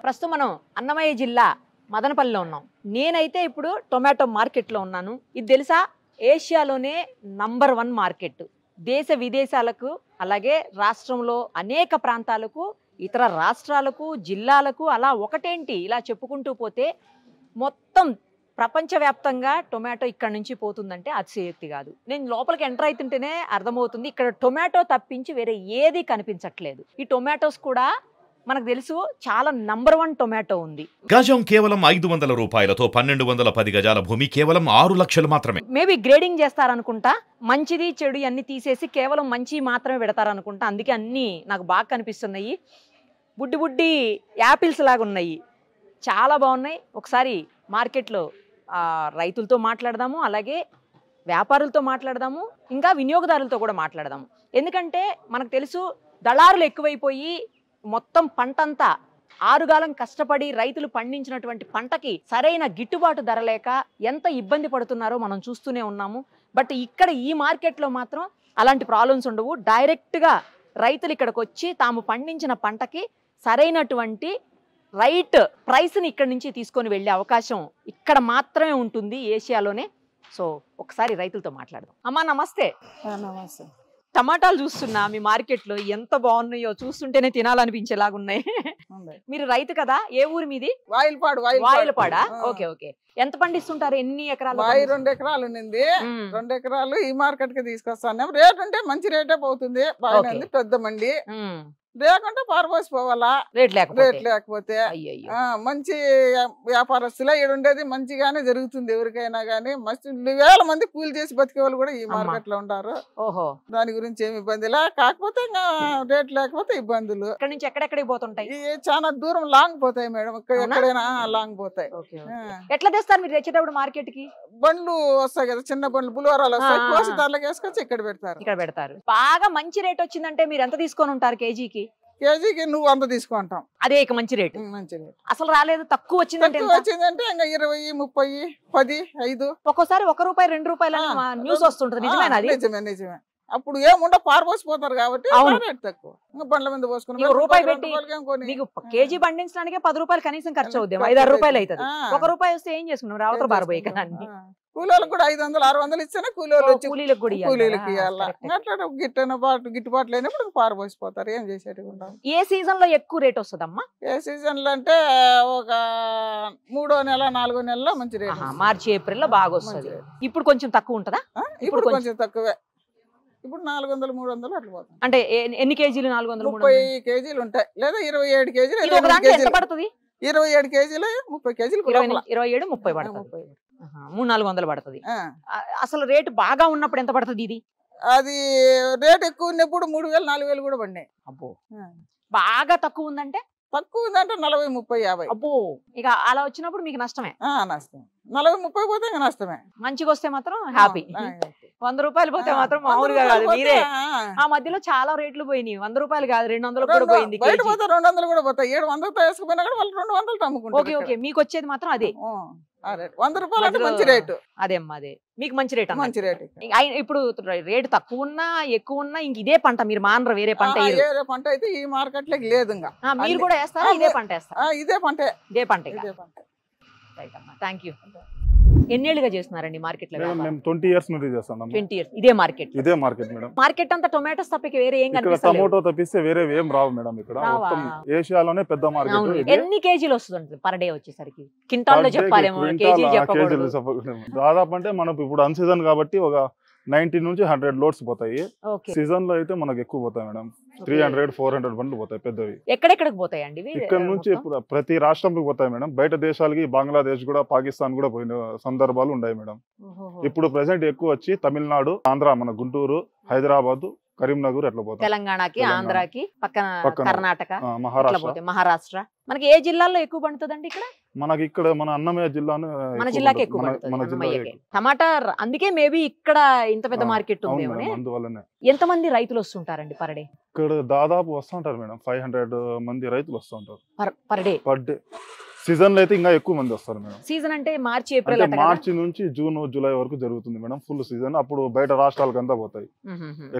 ప్రస్తుతం మనం అన్నమయ్య జిల్లా మదనపల్లిలో ఉన్నాం. నేనైతే ఇప్పుడు టొమాటో మార్కెట్లో ఉన్నాను. ఇది తెలుసా, ఏషియాలోనే నంబర్ 1 మార్కెట్. దేశ విదేశాలకు అలాగే రాష్ట్రంలో అనేక ప్రాంతాలకు, ఇతర రాష్ట్రాలకు, జిల్లాలకు అలా ఒకటేంటి ఇలా చెప్పుకుంటూ పోతే మొత్తం ప్రపంచవ్యాప్తంగా టొమాటో ఇక్కడ నుంచి పోతుందంటే అతిశయోక్తి కాదు. నేను లోపలికి ఎంటర్ అవుతుంటేనే అర్థమవుతుంది, ఇక్కడ టొమాటో తప్పించి వేరే ఏది కనిపించట్లేదు. ఈ టొమాటోస్ కూడా మనకు తెలుసు చాలా నంబర్ 1 టొమాటో ఉంది. గజం కేవలం 500 రూపాయలతో 1210 గజాల భూమి కేవలం 6 లక్షలు మాత్రమే. మేబీ గ్రేడింగ్ చేస్తారనుకుంటా, మంచిది చెడు అన్ని తీసేసి కేవలం మంచి మాత్రమే పెడతారనుకుంటా. అందుకే అన్నీ నాకు బాగా కనిపిస్తున్నాయి. బుడ్డి బుడ్డి యాపిల్స్ లాగా ఉన్నాయి, చాలా బాగున్నాయి. ఒకసారి మార్కెట్లో రైతులతో మాట్లాడదాము, అలాగే వ్యాపారులతో మాట్లాడదాము, ఇంకా వినియోగదారులతో కూడా మాట్లాడదాము. ఎందుకంటే మనకు తెలుసు దళారులు ఎక్కువైపోయి మొత్తం పంటంతా ఆరుగాలం కష్టపడి రైతులు పండించినటువంటి పంటకి సరైన గిట్టుబాటు ధర లేక ఎంత ఇబ్బంది పడుతున్నారో మనం చూస్తూనే ఉన్నాము. బట్ ఇక్కడ ఈ మార్కెట్లో మాత్రం అలాంటి ప్రాబ్లమ్స్ ఉండవు. డైరెక్ట్గా రైతులు ఇక్కడికి వచ్చి తాము పండించిన పంటకి సరైనటువంటి రైట్ ప్రైస్ని ఇక్కడి నుంచి తీసుకొని వెళ్ళే అవకాశం ఇక్కడ మాత్రమే ఉంటుంది ఏషియాలోనే. సో ఒకసారి రైతులతో మాట్లాడదాం. అమ్మా నమస్తే. నమస్తే. టమాటాలు చూస్తున్నా మీ మార్కెట్లో, ఎంత బాగున్నాయో, చూస్తుంటేనే తినాలనిపించేలాగున్నాయి. మీరు రైతు కదా, ఏ ఊరు మీది? వాయిలపాడా. Okay okay. ఎంత పండిస్తుంటారు, ఎన్ని ఎకరాలు? 2 ఎకరాలు ఉన్నింది. 2 ఎకరాలు ఈ మార్కెట్ కి తీసుకొస్తాను. రేట్ అంటే మంచి రేటే పోతుంది, బాగానే పెద్ద మండి. లేకుంటే పారబోసిపోవాలా, రేట్ లేకపోతే. మంచి వ్యాపారస్తులే ఇక్కడ ఉండేది, మంచిగానే జరుగుతుంది ఎవరికైనా గానీ. మస్తు వేల మంది కూలి చేసి బతికే వాళ్ళు కూడా ఈ మార్కెట్ లో ఉంటారు. దాని గురించి ఏమి ఇబ్బంది లే. కాకపోతే ఇంకా రేట్ లేకపోతే ఇబ్బందులు. ఇక్కడ నుంచి ఎక్కడెక్కడికి పోతుంటాయి? చాలా దూరం లాంగ్ పోతాయి మేడం, ఎక్కడైనా లాంగ్ పోతాయి. ఎట్లా తెస్తారు మీరు తెచ్చేటప్పుడు మార్కెట్ కి? బండ్లు వస్తాయి కదా, చిన్న బండ్లు, బుల్వరాలు వస్తాయి, కోసి ధరలకు వేసుకొచ్చి ఇక్కడ పెడతారు. బాగా మంచి రేట్ వచ్చిందంటే మీరు ఎంత తీసుకొని ఉంటారు కేజీకి? కేజీకి నువ్వు అంత తీసుకుంటాం, అదే ఇక మంచి రేట్. మంచి రేట్. అసలు రాలేదు, తక్కువ వచ్చిందంటే ఇంకా 20, 30, 10, 5. ఒక్కోసారి 1 రూపాయి 2 రూపాయలు న్యూస్ వస్తుంటది. నిజమే. అప్పుడు ఏముండ పారబోసిపోతారు కాబట్టి రేట్ తక్కువ. ఇంకా బండ్ల మీద పోసుకుని రూపాయి పెట్టి మీకు కేజీ పండించడానికే 10 రూపాయలు కనీసం ఖర్చు అవుద్ది, 5-6 రూపాయలు అవుతుంది. 1 రూపాయి వస్తే ఏం చేసుకున్నాం, రావతలు బారబోయే కదా అన్ని. కూలీలకు కూడా 500-600 ఇస్తేనే కూలీలకి గిట్టుబాటు లేనప్పుడు పారబోసిపోతారు. ఏం చేసేది? ఏ సీజన్ లో ఎక్కువ రేట్ వస్తుందమ్మా? ఏ సీజన్ లో అంటే ఒక 3వ నెల 4వ నెలలో మంచి రేట్. మార్చి ఏప్రిల్ లో బాగా వస్తుంది. ఇప్పుడు కొంచెం తక్కువ ఉంటుందా? ఇప్పుడు కొంచెం తక్కువే. ఇప్పుడు 400-300 అట్లా పోతుంది. అంటే ఎన్ని కేజీలు? 430 కేజీలు ఉంటాయి, లేదా 27 కేజీలు. 27 పడుతుంది. 27 కేజీలు 30 కేజీలు. 27-30 పడుతుంది. 300-400 పడుతుంది. అసలు రేటు బాగా ఉన్నప్పుడు ఎంత పడుతుంది ఇది? అది రేట్ ఎక్కువ ఉన్నప్పుడు 3000-4000 కూడా పడినాయి. అబ్బో. బాగా తక్కువ ఉందంటే? తక్కువ ఉందంటే 40-30-50. అబ్బో. ఇక అలా వచ్చినప్పుడు మీకు నష్టమే. నష్టం. 40-30 పోతే ఇంకా నష్టమే. మంచిగా వస్తే మాత్రం హ్యాపీ. 100 రూపాయలు పోతే మాత్రం మామూలుగా కాదు. మీరే ఆ మధ్యలో చాలా రేట్లు పోయినాయి. 100 రూపాయలు కాదు, 200 కూడా పోయింది. బయట పోతే 200 కూడా పోతాయి. 700తో వేసుకుపోయినా కూడా వాళ్ళు 200 అమ్ముకుంటారు. ఓకే. మీకు వచ్చేది మాత్రం అదే 100 రూపాయలు అంటే మంచి రేటు. అదేమ్మా, అదే మీకు మంచి రేట్. మంచి రేటు. ఇప్పుడు రేటు తక్కువ ఉన్నా ఎక్కువ ఉన్నా ఇంక ఇదే పంట మీరు మానరు, వేరే పంట? వేరే పంట అయితే ఈ మార్కెట్ లోకి లేదు. ఇంకా మీరు కూడా వేస్తారా? ఇదే పంట వేస్తారా? ఇదే పంట. రైట్ అమ్మా, థ్యాంక్ యూ. ఎన్నేళ్ళుగా చేస్తున్నారండి మార్కెట్ లో? మేము 20 ఇయర్స్ నుండి చేస్తున్నాం. 20 ఇయర్స్ ఇదే మార్కెట్ మేడం. మార్కెట్ అంతా టొమాటోస్ తప్పిక వేరే ఏం కనిపిస్తలేదు. టొమాటో తప్పిస్తే వేరే ఏం రావు మేడం. ఇక్కడ మొత్తం ఏషియాలోనే పెద్ద మార్కెట్. ఎన్ని కేజీలు వస్తుంది పర్ డే వచ్చేసరికి? క్వింటాల్లో చెప్పాలేమో, కేజీలు చెప్పకూడదు. దాదాపు అంటే మనకు ఇప్పుడు అన్ సీజన్ కాబట్టి ఒక 90 నుంచి 100 లోడ్స్ పోతాయి. సీజన్ లో అయితే మనకు ఎక్కువ పోతాయి మేడం. 300-400 బండ్లు పోతాయి పెద్దవి. ఎక్కడెక్కడికి పోతాయండి? ఇక్కడ నుంచి ప్రతి రాష్ట్రంకి పోతాయి మేడం. బయట దేశాలకి బంగ్లాదేశ్ కూడా, పాకిస్తాన్ కూడా పోయిన సందర్భాలు ఉన్నాయి మేడం. ఇప్పుడు ప్రెసెంట్ ఎక్కువ వచ్చి తమిళనాడు, ఆంధ్ర, మన గుంటూరు, హైదరాబాద్, కరీంనగర్ అట్లా పోతాయి. తెలంగాణకి, ఆంధ్రాకి, పక్కన కర్ణాటక, మహారాష్ట్ర. మనకి ఏ జిల్లాలో ఎక్కువ పండుతుందండి ఇక్కడ? మనకి ఇక్కడ మన అన్నమయ్య జిల్లాను, మన జిల్లాకి ఎక్కువ పండుతుంది టమాటా. అందుకే మేబీ ఇక్కడ ఇంత పెద్ద మార్కెట్ ఉంది. అందువల్లనే. ఎంతమంది రైతులు వస్తుంటారండి పర్ డే? ఇక్కడ దాదాపు వస్తుంటారు మేడం, 500 మంది రైతులు వస్తుంటారు పర్ డే. సీజన్ లో అయితే ఇంకా ఎక్కువ మంది వస్తారు మేడం. సీజన్ అంటే మార్చి ఏప్రిల్? మార్చి నుంచి జూన్ జూలై వరకు జరుగుతుంది మేడం ఫుల్ సీజన్. అప్పుడు బయట రాష్ట్రాలకు అంతా పోతాయి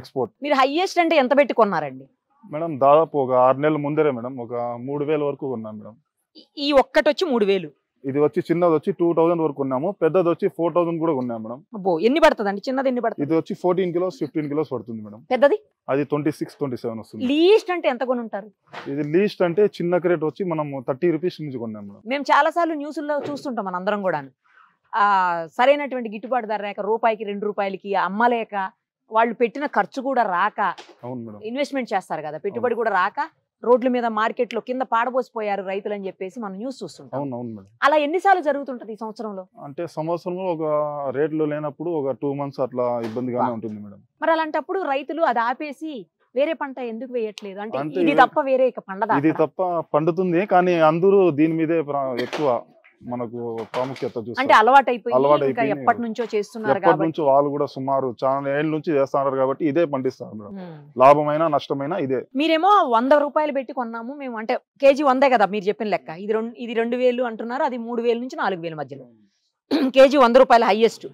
ఎక్స్పోర్ట్. మీరు హైయెస్ట్ అంటే ఎంత పెట్టి కొన్నారండి మేడం? దాదాపు ఒక 6 నెలల ముందరే మేడం ఒక 3000 వరకు కొన్నాం మేడం. ఈ ఒక్కటి వచ్చి 3000. ఇది వచ్చి చిన్నది వచ్చి 2000 వరకు ఉన్నాము, పెద్దది వచ్చి 4000 కూడా ఉన్నాం మేడం. అబ్బో, ఎన్ని పడుతుందండి? చిన్నది ఎన్ని పడుతుంది? ఇది వచ్చి 14 కిలోస్ 15 కిలోస్ పడుతుంది మేడం. పెద్దది అది 26-27 వస్తుంది. లీస్ట్ అంటే ఎంత కొని ఉంటారు? ఇది లీస్ట్ అంటే చిన్న క్రేట్ వచ్చి మనం 30 రూపీస్ నుంచి కొన్నాం మేడం. మేము చాలా సార్లు న్యూస్లో చూస్తుంటాం మన అందరం కూడా. సరైనటువంటి గిట్టుబాటు ధర లేక, రూపాయికి 2 రూపాయలకి అమ్మలేక, వాళ్ళు పెట్టిన ఖర్చు కూడా రాక, అవును మేడం, ఇన్వెస్ట్మెంట్ చేస్తారు కదా, పెట్టుబడి కూడా రాక రోడ్ల మీద మార్కెట్లో కింద పాడబోసిపోయారు రైతులు అని చెప్పేసి మనం న్యూస్ చూస్తుంటాం. అవును అవును మేడం. అలా ఎన్నిసార్లు జరుగుతుంటది ఈ సంవత్సరంలో? అంటే సంవత్సరంలో ఒక రేట్లు లేనప్పుడు ఒక 2 మంత్స్ అట్లా ఇబ్బందిగానే ఉంటుంది మేడం. మరి అలాంటప్పుడు రైతులు అది ఆపేసి వేరే పంట ఎందుకు వేయట్లేదు? అంటే అంటే ఇది తప్ప వేరే ఇక పండదా? ఇది తప్ప పండుతుంది, కానీ అందరూ దీని మీదే ఎక్కువ మనకు ప్రాముఖ్యత అంటే చూస్తారు. అలవాటైపోయి అలవాటైపోయి ఇంకా ఎప్పటి నుంచో చేస్తున్నారు ఎప్పటి కాబట్టి. నుంచి వాళ్ళు కూడా సుమారు చాలా ఏళ్ళ నుంచి చేస్తున్నారు కాబట్టి ఇదే పండిస్తారు మేడం. ఉమ్. లాభమైనా నష్టమైనా ఇదే. మీరేమో 100 రూపాయలు పెట్టి కొన్నాము మేము, అంటే కేజీ 100 కదా మీరు చెప్పిన లెక్క. ఇది 2000 అంటున్నారు, అది 3000 నుంచి 4000 మధ్యలో. కేజీ 100 రూపాయలు హైయెస్ట్.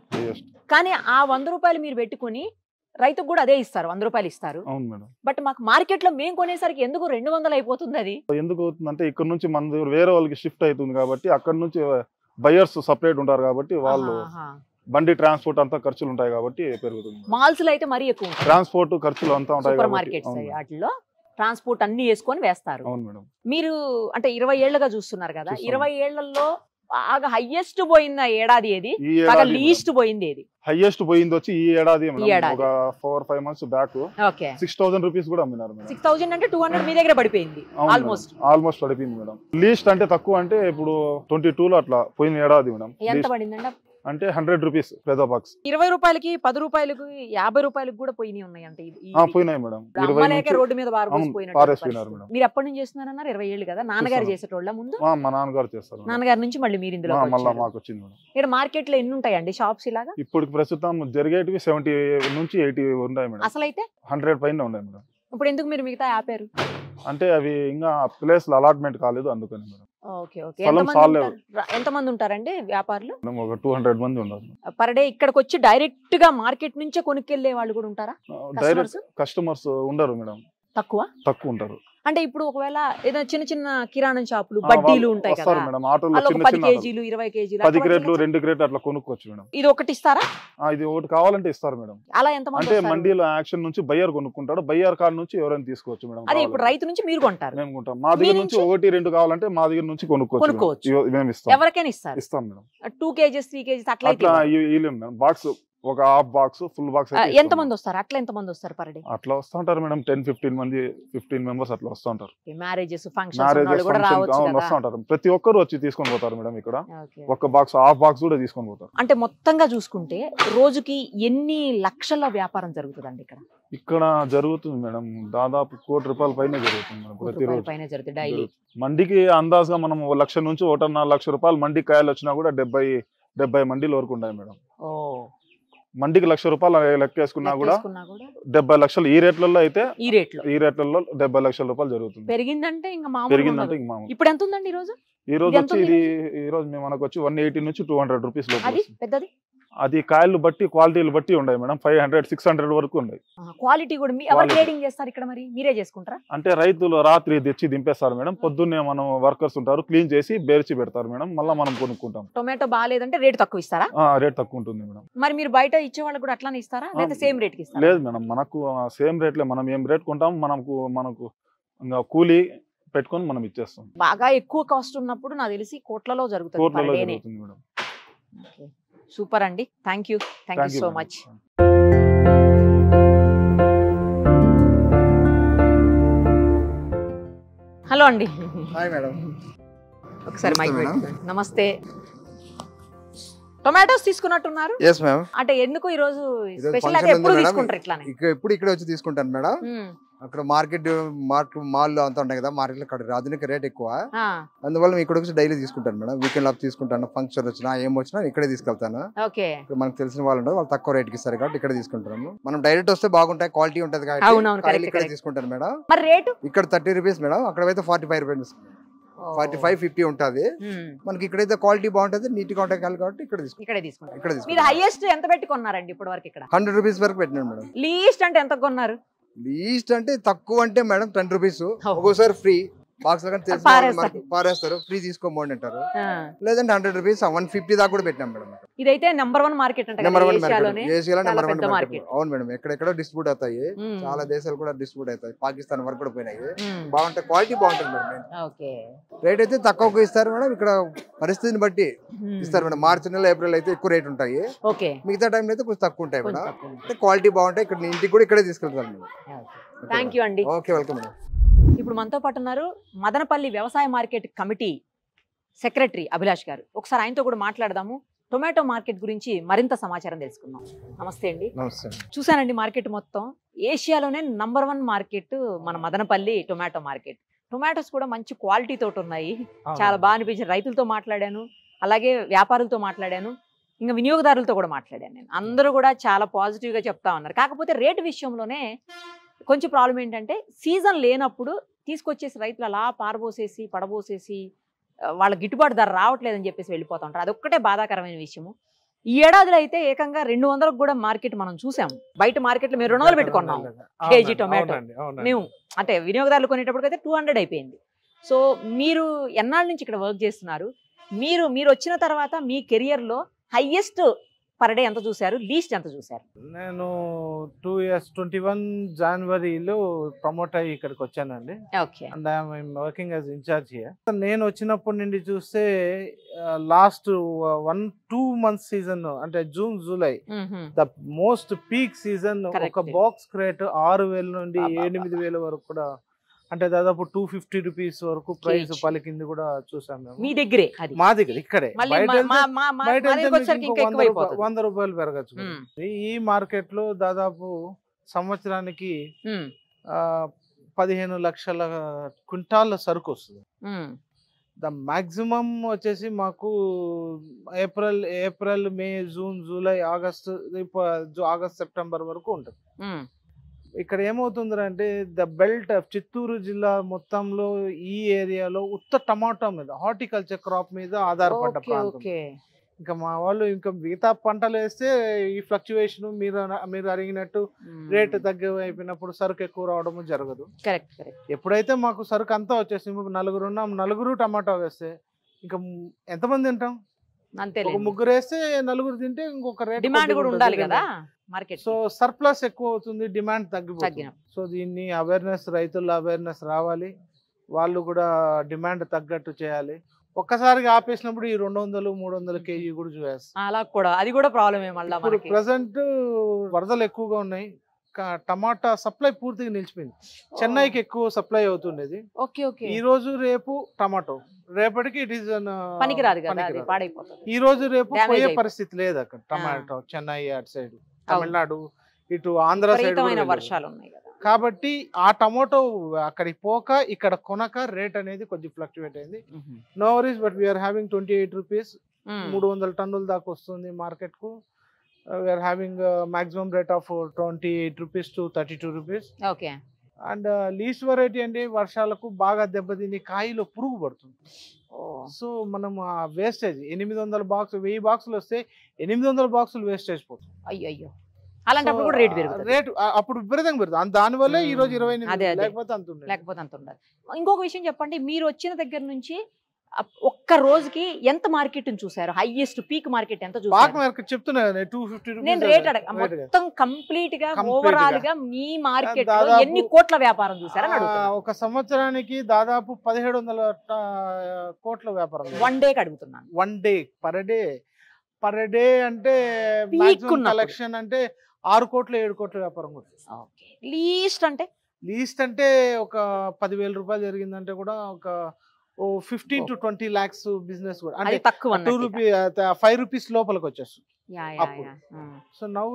కానీ ఆ 100 రూపాయలు మీరు పెట్టుకుని రైతుకు కూడా అదే ఇస్తారు, 100 రూపాయలు ఇస్తారు. అవును మేడం. బట్ మాకు మార్కెట్ లో మేము కొనేసరికి ఎందుకు 200 అయిపోతుంది? అది ఎందుకు అవుతుందంటే ఇక్కడ నుంచి మన దగ్గర వేరే వాళ్ళకి షిఫ్ట్ అవుతుంది కాబట్టి, అక్కడ నుంచి బయర్స్ సపరేట్ ఉంటారు కాబట్టి వాళ్ళు బండి ట్రాన్స్పోర్ట్ అంతా ఖర్చులు ఉంటాయి కాబట్టి పెరుగుతుంది. మాల్స్ లో అయితే మరీ ఎక్కువ ఉంటాయి, ట్రాన్స్పోర్ట్ ఖర్చులు అంతా ఉంటాయి సూపర్ కాబట్టి. మార్కెట్స్ అవును మేడం. వాటిలో ట్రాన్స్పోర్ట్ అన్ని వేసుకొని వేస్తారు. అవును మేడం. మీరు అంటే 20 ఏళ్లుగా చూస్తున్నారు కదా, చూస్తున్నాం. 20 ఏళ్లలో బాగా హైయెస్ట్ పోయిన ఏడాది ఏది? ఈ బాగా ఏడాది లీస్ట్ పోయింది ఏది? హైయెస్ట్ పోయింది వచ్చి ఈ ఏడాది మేడం. ఈ ఏడాది. ఒక 4-5 మంత్స్ బ్యాక్ ఓకే, 6000 రూపీస్ కూడా అమ్మినారు మేడం. 6000 అంటే 200 మీ దగ్గర పడిపోయింది ఆల్మోస్ట్. ఆల్మోస్ట్ పడిపోయింది మేడం. లీస్ట్ అంటే తక్కువ అంటే ఇప్పుడు 22లో అట్లా పోయిన ఏడాది మేడం. ఎంత పడిందండి? అంటే 100 రూపీస్ పెద్ద బాక్స్. 20 రూపాయలకి, 10 రూపాయలకి, 50 రూపాయలకి కూడా పోయినాయి ఉన్నాయి అంటే పోయినాయి మేడం. అమ్మలేక రోడ్డు మీద పారేసిపోయినారు పారిపోయినారు. మేడం. మీరు ఎప్పటి నుంచి చేస్తున్నారన్నారు? 20 ఏళ్ళు కదా. నాన్నగారు చేసేటోళ్ళ ముందు? మా నాన్నగారు చేస్తారు. నాన్నగారి నుంచి మళ్ళీ మీరు ఇందులో మళ్ళీ మాకు వచ్చింది మేడం. ఇక్కడ మార్కెట్ లో ఎన్ని ఉంటాయండి షాప్స్ ఇలాగా? ఇప్పుడు ప్రస్తుతం జరిగేటివి 70 నుంచి 80 ఉన్నాయి మేడం. అసలు అయితే 100 పైన ఉన్నాయి మేడం. ఇప్పుడు ఎందుకు మీరు మిగతా ఆపారు? అంటే అవి ఇంకా ప్లేస్ అలాట్మెంట్ కాలేదు అందుకని మేడం. Okay okay. స్థలం చాలేదు. ఎంతమంది ఉంటారండి వ్యాపారులు? ఒక 200 మంది ఉన్నారు పర్ డే. ఇక్కడికి వచ్చి డైరెక్ట్ గా మార్కెట్ నుంచే కొనుక్కెళ్లే వాళ్ళు కూడా ఉంటారా? డైరెక్ట్ కస్టమర్స్ ఉండరు మేడం, తక్కువ ఉంటారు. అంటే ఇప్పుడు ఒకవేళ ఏదైనా చిన్న చిన్న కిరాణం షాపులు, బడ్డీలు ఉంటాయి కదా, మేడం. ఆటోలో చిన్న 10 చిన్న కేజీలు 20 కేజీలు 10 క్రేట్లు 2 క్రేట్లు అట్లా కొనుక్కోవచ్చు మేడం. ఇది ఒకటి ఇస్తారా? ఇది ఒకటి కావాలంటే ఇస్తారు మేడం. అలా ఎంత మంది అంటే వస్తారు? మండీలో యాక్షన్ నుంచి బయ్యర్ కొనుక్కుంటాడు, బయ్యర్ కాడ నుంచి ఎవరైనా తీసుకోవచ్చు మేడం. అదే ఇప్పుడు రైతు నుంచి మీరు కొంటారు? మేము కొంటాం. మా దగ్గర నుంచి 1-2 కావాలంటే మా దగ్గర నుంచి కొనుక్కోవచ్చు. మేము ఇస్తాం. ఎవరికైనా ఇస్తాం మేడం. 2 కేజీస్ 3 కేజీస్ అట్లా మేడం. బాక్స్ ఒక హాఫ్ బాక్స్ ఫుల్ బాక్స్. ఎంత మంది వస్తారు అట్లా? ఎంత మంది వస్తారు పర్ డే? అట్లా వస్తూ ఉంటారు మేడం. 10-15 మంది, 15 మెంబర్స్ అట్లా వస్తూ ఉంటారు. మ్యారేజెస్ ఫంక్షన్స్ కూడా రావచ్చు కదా. వస్తూ ఉంటారు. ప్రతి ఒక్కరు వచ్చి తీసుకొని పోతారు మేడం. ఇక్కడ ఒక బాక్స్ హాఫ్ బాక్స్ కూడా తీసుకొని పోతారు. అంటే మొత్తంగా చూసుకుంటే రోజుకి ఎన్ని లక్షల వ్యాపారం జరుగుతుందండి ఇక్కడ? ఇక్కడ జరుగుతుంది మేడం దాదాపు 1 కోటి రూపాయల పైన జరుగుతుంది మేడం ప్రతిరోజు. పైన జరుగుతుంది డైలీ. మండికి అందాజుగా మనం 1 లక్ష నుంచి 1.5 లక్ష రూపాయలు మండి కాయలు వచ్చినా కూడా 70 మండీలు వరకు ఉన్నాయి మేడం. మండికి 1 లక్ష రూపాయలు లెక్కేసుకున్నా కూడా 70 లక్షలు. ఈ రేట్లలో అయితే ఈ రేట్లలో 70 లక్షల రూపాయలు జరుగుతుంది. పెరిగిందంటే ఇంకా మామూలు. ఇప్పుడు ఎంత ఉందండి ఈ రోజు? ఈ రోజు వచ్చి ఈ రోజు మనకు వచ్చి 180 నుంచి 200 రూపీస్ లో. పెద్దది అది కాయలు బట్టి క్వాలిటీలు బట్టి ఉన్నాయి మేడం. 500-600 వరకు ఉన్నాయి. క్వాలిటీ కూడా ఎవరు గ్రేడింగ్ చేస్తారు ఇక్కడ? మరి మీరే చేసుకుంటారా? అంటే రైతులు రాత్రి తెచ్చి దింపేస్తారు మేడం. పొద్దున్నే మనం వర్కర్స్ ఉంటారు, క్లీన్ చేసి బేర్చి పెడతారు మేడం. మళ్ళీ మనం కొనుక్కుంటాం. టొమాటో బాగాలేదంటే రేట్ తక్కువ ఇస్తారా? రేట్ తక్కువ ఉంటుంది మేడం. మరి మీరు బయట ఇచ్చే వాళ్ళకి కూడా అట్లానే ఇస్తారా లేదా సేమ్ రేట్ కి ఇస్తారా? లేదు మేడం, మనకు సేమ్ రేట్లే. మనం ఏం రేట్ కొంటాం మనకు ఇంకా కూలీ పెట్టుకొని మనం ఇచ్చేస్తాం. బాగా ఎక్కువ కాస్ట్ ఉన్నప్పుడు నాకు తెలిసి కోట్లలో జరుగుతుంది. కోట్లలో జరుగుతుంది మేడం. సూపర్ అండి. Thank you so much. Hello అండి. Hi madam. ఒకసారి మైక్ పెట్టండి. నమస్తే. టొమాటోస్ తీసుకున్నట్టున్నారు? yes ma'am. అంటే ఎందుకు ఈ రోజు స్పెషల్? అంటే ఎప్పుడు తీసుకుంటారు ఇట్లానే? ఎప్పుడు ఇక్కడ వచ్చి తీసుకుంటాను మేడం. అక్కడ మార్కెట్ మాల్ అంతా ఉంటాయి కదా, మార్కెట్ అక్కడ ఆధునిక రేట్ ఎక్కువ, అందువల్ల ఇక్కడ వచ్చి డైలీ తీసుకుంటాను మేడం. వీకెండ్ లో తీసుకుంటాను. ఫంక్షన్ వచ్చినా ఏం వచ్చినా ఇక్కడే తీసుకెళ్తాను. మనకు తెలిసిన వాళ్ళు ఉంటారు, వాళ్ళు తక్కువ రేట్ కి ఇస్తారు కాబట్టి ఇక్కడ తీసుకుంటాము. మనం డైరెక్ట్ వస్తే బాగుంటాయి, క్వాలిటీ ఉంటది కాబట్టి ఇక్కడ తీసుకుంటాను మేడం. మరి రేటు ఇక్కడ 30 రూపీస్ మేడం, అక్కడైతే 45 రూపీస్, 45-50 ఉంటది. మనకి ఇక్కడైతే క్వాలిటీ బాగుంటది, నీట్ గా ఉంటాయి కాబట్టి ఇక్కడ తీసుకుంటాం. మీరు హైయెస్ట్ ఎంత పెట్టుకున్నారండి ఇప్పటి వరకు ఇక్కడ? 100 రూపీస్ వరకు పెట్టినాను మేడం. లీస్ట్ అంటే ఎంత కొన్నారు? లీస్ట్ అంటే తక్కువ అంటే మేడం 10 రూపీస్, ఒక్కోసారి ఫ్రీ, బాక్స్ లో కానీ పారేస్తారు, ఫ్రీ తీసుకోమని అంటారు. లేదంటే 100 రూపీస్ 150 దాకా కూడా పెట్టినాం మేడం. ఇదైతే నెంబర్ 1 మార్కెట్ అంటే నెంబర్ 1 మార్కెట్. అవును మేడం, ఎక్కడెక్కడో డిస్ట్రిబ్యూట్ అవుతాయి, చాలా దేశాలు కూడా డిస్ట్రిబ్యూట్ అవుతాయి, పాకిస్తాన్ వరకు కూడా పోయినాయి. బాగుంటాయి, క్వాలిటీ బాగుంటుంది మేడం. రేట్ అయితే తక్కువగా ఇస్తారు మేడం, ఇక్కడ పరిస్థితిని బట్టి ఇస్తారు మేడం. మార్చి నెల ఏప్రిల్ అయితే ఎక్కువ రేట్ ఉంటాయి, మిగతా టైంలో అయితే కొంచెం తక్కువ ఉంటాయి మేడం. క్వాలిటీ బాగుంటాయి, ఇక్కడ ఇంటికి కూడా ఇక్కడే తీసుకెళ్తాను మేడం. థ్యాంక్ యూ అండి. Okay, welcome madam. ఇప్పుడు మనతో పాటు ఉన్నారు మదనపల్లి వ్యవసాయ మార్కెట్ కమిటీ సెక్రటరీ అభిలాష్ గారు. ఒకసారి ఆయనతో కూడా మాట్లాడదాము, టొమాటో మార్కెట్ గురించి మరింత సమాచారం తెలుసుకుందాం. నమస్తే అండి. చూసానండి మార్కెట్ మొత్తం ఏషియాలోనే నంబర్ 1 మార్కెట్ మన మదనపల్లి టొమాటో మార్కెట్. టొమాటోస్ కూడా మంచి క్వాలిటీ తోటి ఉన్నాయి, చాలా బాగా అనిపించింది. రైతులతో మాట్లాడాను, అలాగే వ్యాపారులతో మాట్లాడాను, ఇంకా వినియోగదారులతో కూడా మాట్లాడాను నేను. అందరూ కూడా చాలా పాజిటివ్గా చెప్తా ఉన్నారు. కాకపోతే రేటు విషయంలోనే కొంచెం ప్రాబ్లం ఏంటంటే సీజన్ లేనప్పుడు తీసుకొచ్చేసి రైతులు అలా పారబోసేసి పడబోసేసి వాళ్ళ గిట్టుబాటు ధర రావట్లేదని చెప్పేసి వెళ్ళిపోతూ ఉంటారు. అదొక్కటే బాధాకరమైన విషయము. ఈ ఏడాదిలో అయితే ఏకంగా 200కు కూడా మార్కెట్ మనం చూసాము. బయట మార్కెట్లో మేము 200 పెట్టుకున్నాం కేజీ టొమాటో. మేము అంటే వినియోగదారులు కొనేటప్పటికైతే 200 అయిపోయింది. సో మీరు ఎన్నాళ్ళ నుంచి ఇక్కడ వర్క్ చేస్తున్నారు? మీరు వచ్చిన తర్వాత మీ కెరియర్లో హైయెస్ట్ పర్ డే ఎంత చూసారు, లీస్ట్ ఎంత చూసారు? నేను 2 years 21 జనవరిలో ప్రమోట్ అయ్యి ఇక్కడికి వచ్చానండి. And I'm working as incharge here. నేను వచ్చినప్పటి నుండి చూస్తే లాస్ట్ 1-2 months సీజన్ అంటే June July the most peak season. ఒక బాక్స్ క్రేట్ 6,000 నుండి 8,000 వరకు కూడా, అంటే దాదాపు 250 రూపీస్ వరకు ప్రైస్ పలికింది కూడా చూసాం మేము. మీ దగ్గరే? మా దగ్గర ఇక్కడే. బయట 100 రూపాయలు పెరగచ్చు. ఈ మార్కెట్ లో దాదాపు సంవత్సరానికి 15 లక్షల క్వింటాల సరుకు వస్తుంది. ద మాక్సిమం వచ్చేసి మాకు April May June July August September వరకు ఉంటుంది. ఇక్కడ ఏమవుతుందంటే ద బెల్ట్ చిత్తూరు జిల్లా మొత్తంలో ఈ ఏరియాలో ఉత్త టమాటో మీద, హార్టికల్చర్ క్రాప్ మీద ఆధారపడ్డ ప్రాంతం. ఇంకా మా వాళ్ళు ఇంకా మిగతా పంటలు వేస్తే ఈ ఫ్లక్చువేషన్ మీరు అడిగినట్టు రేటు తగ్గి అయిపోయినప్పుడు సరుకు ఎక్కువ రావడం జరగదు. ఎప్పుడైతే మాకు సరుకు అంతా వచ్చేసి నలుగురు ఉన్నాం, నలుగురు టమాటో వేస్తే ఇంకా ఎంతమంది తింటాం? ఒక ముగ్గురు వేస్తే నలుగురు తింటే ఇంకొక రేట్ డిమాండ్ కూడా ఉండాలి కదా మార్కెట్. సో సర్ప్లస్ ఎక్కువ అవుతుంది, డిమాండ్ తగ్గిపోతుంది. సో దీన్ని అవేర్నెస్, రైతుల అవేర్నెస్ రావాలి, వాళ్ళు కూడా డిమాండ్ తగ్గట్టు చేయాలి. ఒక్కసారిగా ఆపేసినప్పుడు ఈ 200-300 కేజీ కూడా చూసేస్తాం. అలా కూడా అది కూడా ప్రాబ్లమే. మళ్ళీ ప్రెసెంట్ వరదలు ఎక్కువగా ఉన్నాయి, టమాటా సప్లై పూర్తిగా నిలిచిపోయింది. చెన్నైకి ఎక్కువ సప్లై అవుతుండేది. ఈ రోజు రేపు టమాటో, రేపటికి ఇట్ ఈస్ పనికిరాదు, ఈ రోజు రేపు పోయే పరిస్థితి లేదు అక్కడ టమాటో. చెన్నై అటు సైడ్, తమిళనాడు, ఇటు ఆంధ్ర సైడ్ వర్షాలు ఉన్నాయి కదా, కాబట్టి ఆ టమాటో అక్కడికి పోక ఇక్కడ కొనక రేట్ అనేది కొంచెం ఫ్లక్చువేట్ అయింది. No worries, but we're having 28 rupees. 300 టన్నుల దాకా వస్తుంది మార్కెట్ కు. We are having a maximum rate of 28 rupees to 32 rupees. Okay. And least variety అంటే వర్షాలకు బాగా దెబ్బతిని కాయలో పురుగు పడుతుంది. సో మనం వేస్టేజ్ 800 బాక్స్ 1000 బాక్సులు వస్తే 800 బాక్సులు వేస్టేజ్ పోతుంది. అయ్యో, అలాంటప్పుడు కూడా రేట్ పెరుగుతుంది. రేట్ అప్పుడు విపరీతంగా పెరుగుతుంది. దానివల్ల ఈ రోజు 28, లేకపోతే అంత ఉండదు. ఇంకొక విషయం చెప్పండి, మీరు వచ్చిన దగ్గర నుంచి ఒక్క రోజుకి ఎంత మార్కెట్ చూసారు? హైయెస్ట్ పీక్ మార్కెట్ ఎంత చూసారు? మార్కెట్ చెప్తున్నా 250 రూపీస్. నేను రేట్ అడగ, మొత్తం కంప్లీట్ గా ఓవరాల్ గా మీ మార్కెట్ లో ఎన్ని కోట్ల వ్యాపారం చూసారని అడుగుతున్నా. ఒక సంవత్సరానికి దాదాపు 1700 కోట్ల వ్యాపారం. వన్ డే అడుగుతున్నాను. వన్ డే పర్ డే అంటే కలెక్షన్ అంటే 6 కోట్ల 7 కోట్ల వ్యాపారం కూడా. లీస్ట్ అంటే ఒక 10,000 రూపాయలు జరిగిందంటే కూడా ఒక 15 to 20 lakhs బిజినెస్ కూడా, అంటే 5 రూపీస్ లోపలికి వచ్చేస్తుంది. సో నౌ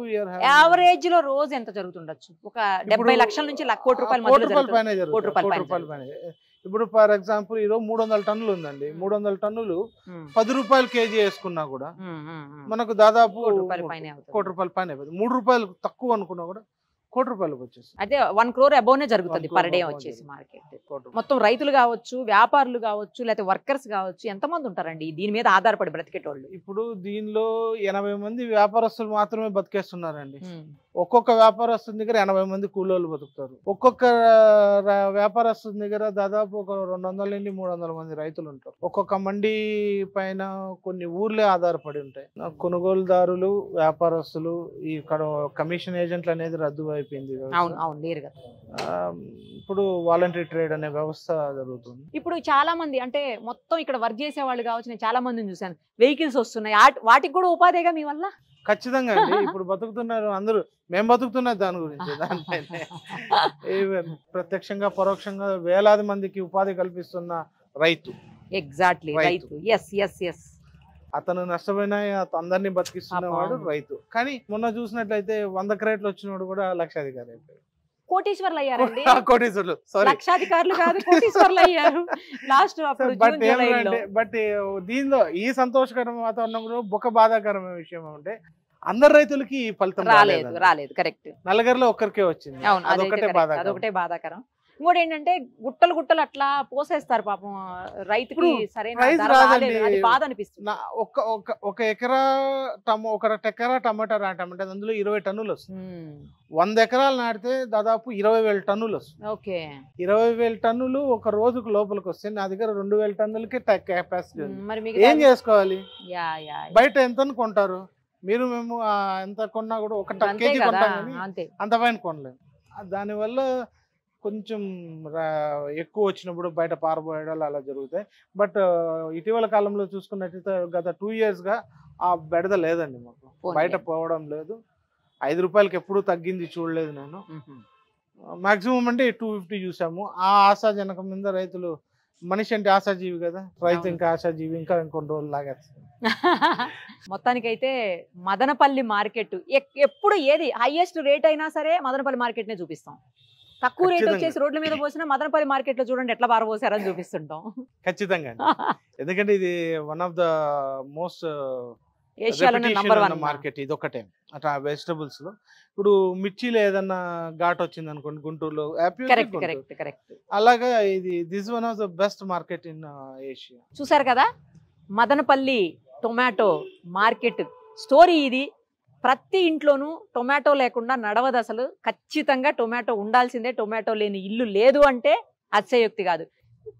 యావరేజ్ లో రోజు ఎంత జరుగుతుండొచ్చు? ఒక 70 లక్షల నుంచి కోటి రూపాయల పైన. ఇప్పుడు ఫర్ ఎగ్జాంపుల్ ఈరోజు 300 టన్నులు ఉందండి. 300 టన్నులు 10 రూపాయలు కేజీ వేసుకున్నా కూడా మనకు దాదాపు కోటి రూపాయల పైన. 3 రూపాయలు తక్కువ అనుకున్నా కూడా కోటి రూపాయలకు వచ్చేసి, అయితే 1 crore అబౌనే జరుగుతుంది పర్ డే వచ్చేసి మార్కెట్. మొత్తం రైతులు కావచ్చు, వ్యాపారులు కావచ్చు, లేకపోతే వర్కర్స్ కావచ్చు, ఎంతమంది ఉంటారండి దీని మీద ఆధారపడి బ్రతికేటోళ్ళు? ఇప్పుడు దీనిలో 80 మంది వ్యాపారస్తులు మాత్రమే బతికేస్తున్నారండి. ఒక్కొక్క వ్యాపారస్తుని దగ్గర 80 మంది కూలోళ్ళు బతుకుతారు. ఒక్కొక్క వ్యాపారస్తుని దగ్గర దాదాపు ఒక 200 నుండి 300 మంది రైతులు ఉంటారు. ఒక్కొక్క మండి పైన కొన్ని ఊర్లే ఆధారపడి ఉంటాయి. కొనుగోలుదారులు, వ్యాపారస్తులు, ఈ కమిషన్ ఏజెంట్లు అనేది రద్దు అయిపోయింది. ఇప్పుడు వాలంటరీ ట్రేడ్ అనే వ్యవస్థ జరుగుతుంది. ఇప్పుడు చాలా మంది అంటే మొత్తం ఇక్కడ వర్క్ చేసే వాళ్ళు కావచ్చు, నేను చాలా మందిని చూసాను, వెహికల్స్ వస్తున్నాయి, వాటికి కూడా ఉపాధిగా మీ వల్ల? ఖచ్చితంగా అండి. ఇప్పుడు బతుకుతున్నారు అందరూ, మేము బతుకుతున్నారు దాని గురించి. దానిపైన ప్రత్యక్షంగా పరోక్షంగా వేలాది మందికి ఉపాధి కల్పిస్తున్న రైతు. ఎగ్జాక్ట్లీ రైతు. అతను నష్టపోయినా అందరినీ బతికిస్తున్నవాడు రైతు. కానీ మొన్న చూసినట్లయితే 100 క్రేట్లు వచ్చినోడు కూడా లక్షాధికారి అయిపోయాడు. కోటీశ్వర్లు అయ్యారండి. కోటీశ్వర్లు, సారీ, లక్షాధికారులు కాదు, కోటీశ్వర్లు అయ్యారు లాస్ట్. బట్ దీనిలో ఈ సంతోషకరమైన వాతావరణంలో ఒక బాధాకరమైన విషయం అంటే అందరు రైతులకి ఫలితం రాలేదు. కరెక్ట్. నలుగురిలో ఒక్కరికే వచ్చింది. అదొకటే బాధాకరం. ఇంకోటి ఏంటంటే గుట్టలు అట్లా పోసేస్తారు పాపం రైతుకి, సరైన బాధ అనిపిస్తుంది. ఒక ఎకరా టమాటా నాటామంటే అందులో 20 టన్నులు వస్తుంది. 100 ఎకరాలు నాటితే దాదాపు 20,000 టన్నులు వస్తుంది. 20,000 టన్నులు ఒక రోజుకు లోపలికి వస్తే నా దగ్గర 2,000 టన్నులకి కెపాసిటీ ఉంది. ఏం చేసుకోవాలి? బయట ఎంత కొంటారు మీరు? మేము ఎంత కొన్నా కూడా 1 కేజీ కొంటాం కానీ అంత పైన కొనలేము. దానివల్ల కొంచెం ఎక్కువ వచ్చినప్పుడు బయట పారబోయడాలు అలా జరుగుతాయి. బట్ ఇటీవల కాలంలో చూసుకున్నట్టయితే గత 2 yearsగా ఆ బెడద లేదండి మాకు. బయట పోవడం లేదు. 5 రూపాయలకి ఎప్పుడు తగ్గింది చూడలేదు నేను. మాక్సిమం అంటే 250 చూసాము. ఆ ఆశాజనకం మీద రైతులు, మనిషి అంటే ఆశాజీవి కదా, రైతు ఇంకా ఆశాజీవి, ఇంకా ఇంకొన్ని రోజులు లాగేస్తారు. మొత్తానికైతే మదనపల్లి మార్కెట్ ఎప్పుడు ఏది హైయెస్ట్ రేట్ అయినా సరే మదనపల్లి మార్కెట్ నే చూపిస్తాం. తక్కువ రేట్ వచ్చేసి రోడ్ల మీద పోసినా మదనపల్లి మార్కెట్ లో చూడండి ఎట్లా బారబోసారని చూపిస్తుంటాం. ఖచ్చితంగా. ఎందుకంటే ఇది వన్ ఆఫ్ ద మోస్ట్ ఏషియాలోనే నంబర్ 1 మార్కెట్ ఇది ఒకటే. అట్లా వెజిటబుల్స్ లో ఇప్పుడు మిర్చిలో ఏదన్నా ఘాట్ వచ్చింది అనుకోండి గుంటూరులో, అలాగా ఇది this one of the best market in Asia. చూసారు కదా మదనపల్లి టొమాటో మార్కెట్ స్టోరీ ఇది. ప్రతి ఇంట్లోనూ టొమాటో లేకుండా నడవదు అసలు. ఖచ్చితంగా టొమాటో ఉండాల్సిందే. టొమాటో లేని ఇల్లు లేదు అంటే అతిశయోక్తి కాదు.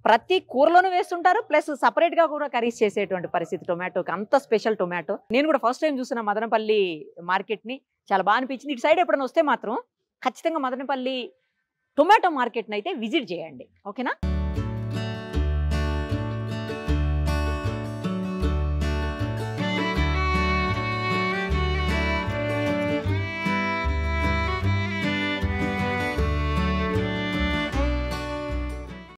ప్రతి కూరలోనూ వేస్తుంటారు, ప్లస్ సపరేట్ గా కూడా కర్రీస్ చేసేటువంటి పరిస్థితి టొమాటోకి. అంత స్పెషల్ టొమాటో. నేను కూడా ఫస్ట్ టైం చూసిన మదనపల్లి మార్కెట్ ని, చాలా బాగా అనిపించింది. ఇటు సైడ్ ఎప్పుడైనా వస్తే మాత్రం ఖచ్చితంగా మదనపల్లి టొమాటో మార్కెట్ ని అయితే విజిట్ చేయండి. ఓకేనా?